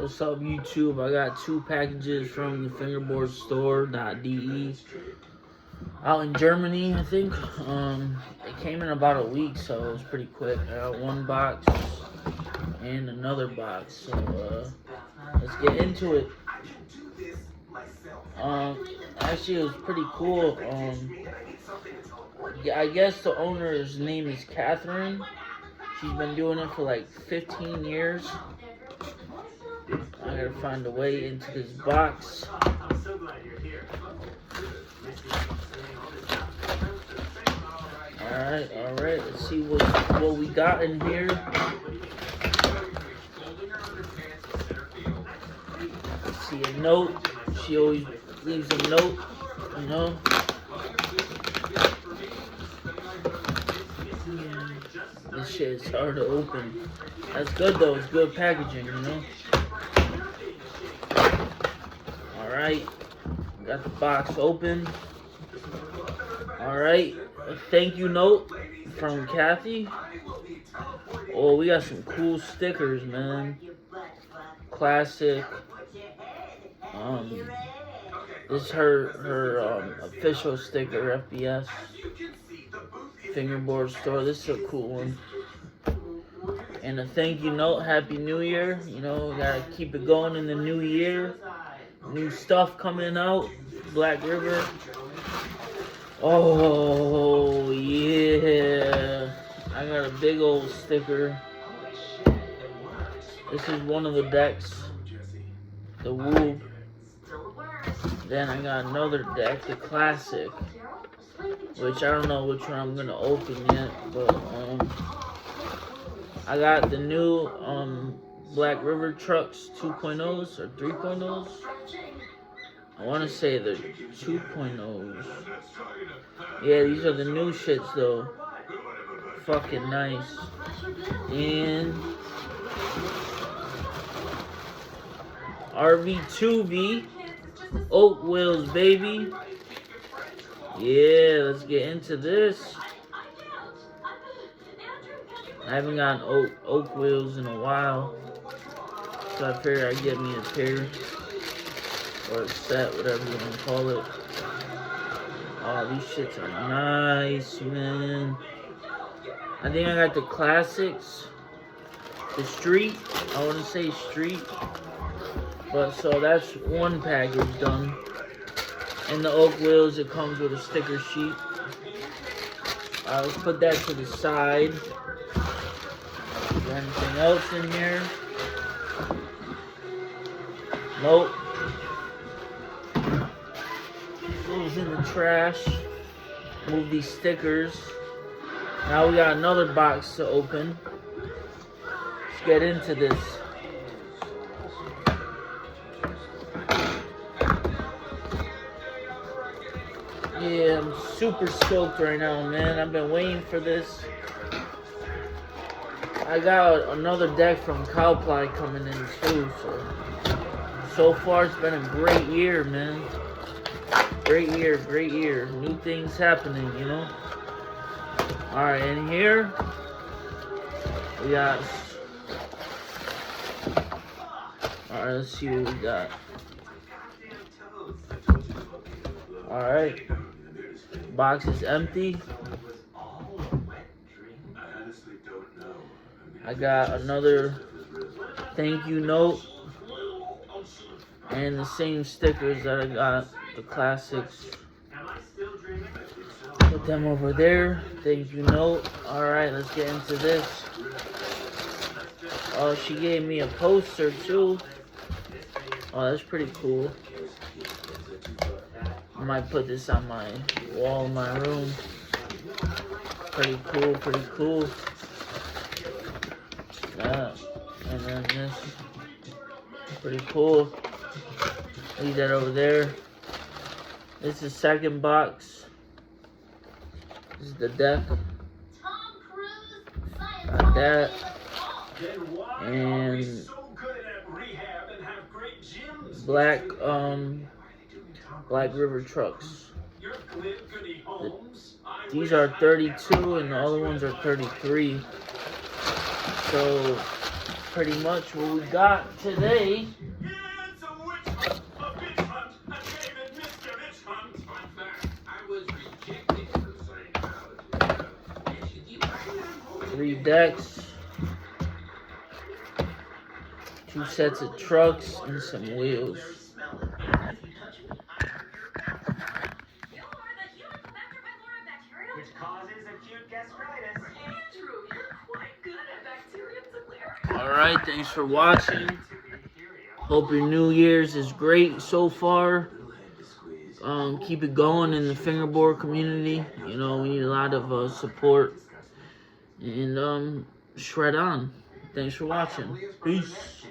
What's up, YouTube? I got 2 packages from the Fingerboard store.de out in Germany, I think. It came in about a week, so it was pretty quick. I got 1 box and another box, so let's get into it. Actually, it was pretty cool. Yeah, I guess the owner's name is Catherine. She's been doing it for like 15 years. I gotta find a way into this box. Alright, let's see what we got in here. Let's see, a note. She always leaves a note, you know. This shit is hard to open. That's good though, it's good packaging, you know. Alright, got the box open. Alright, a thank you note from Kathy. Oh, we got some cool stickers, man. Classic. This is her official sticker, FBS. Fingerboard store. This is a cool one. And a thank you note, Happy New Year. You know, gotta keep it going in the new year. New stuff coming out. Black River. Oh, yeah. I got a big old sticker. This is one of the decks. The Woo. Then I got another deck, the Classic. Which I don't know which one I'm gonna open yet. But, I got the new, Black River trucks 2.0s or 3.0s. I want to say the 2.0s. Yeah, these are the new shits though. Fucking nice. And RV2V Oak Wheels, baby. Yeah, let's get into this. I haven't gotten oak wheels in a while, so I figured I'd get me a pair, or a set, whatever you want to call it. Oh, these shits are nice, man. I think I got the classics, the street, I want to say street, but so that's 1 package done. And the oak wheels, it comes with a sticker sheet. Let's put that to the side. Is there anything else in here? Nope. Goes in the trash. Move these stickers. Now we got another box to open. Let's get into this. Yeah, I'm super stoked right now, man. I've been waiting for this. I got another deck from Cowply coming in too, so far it's been a great year, man. Great year. New things happening, you know. Alright, and here we got. Alright, let's see what we got. Alright. Box is empty. I got another thank you note and the same stickers that I got, the classics. Put them over there. Thank you note. Alright, let's get into this. Oh, she gave me a poster too. Oh, that's pretty cool. I might put this on my wall in my room. Pretty cool. That. And then this. Pretty cool. Leave that over there. This is the second box. This is the deck. Got that. And Black River trucks. These are 32 and the other ones are 33. So pretty much what we got today. It's a witch hunt, a bitch hunt, a David Mr. Bitch Hunt. Fun fact, I was rejected for Scientology. 3 decks, 2 sets of trucks, and some wheels. Which causes acute gastritis. Andrew, you're quite good at bacterium declaring. Alright, thanks for watching. Hope your New Year's is great so far. Keep it going in the fingerboard community. You know, we need a lot of support. And shred on. Thanks for watching. Peace.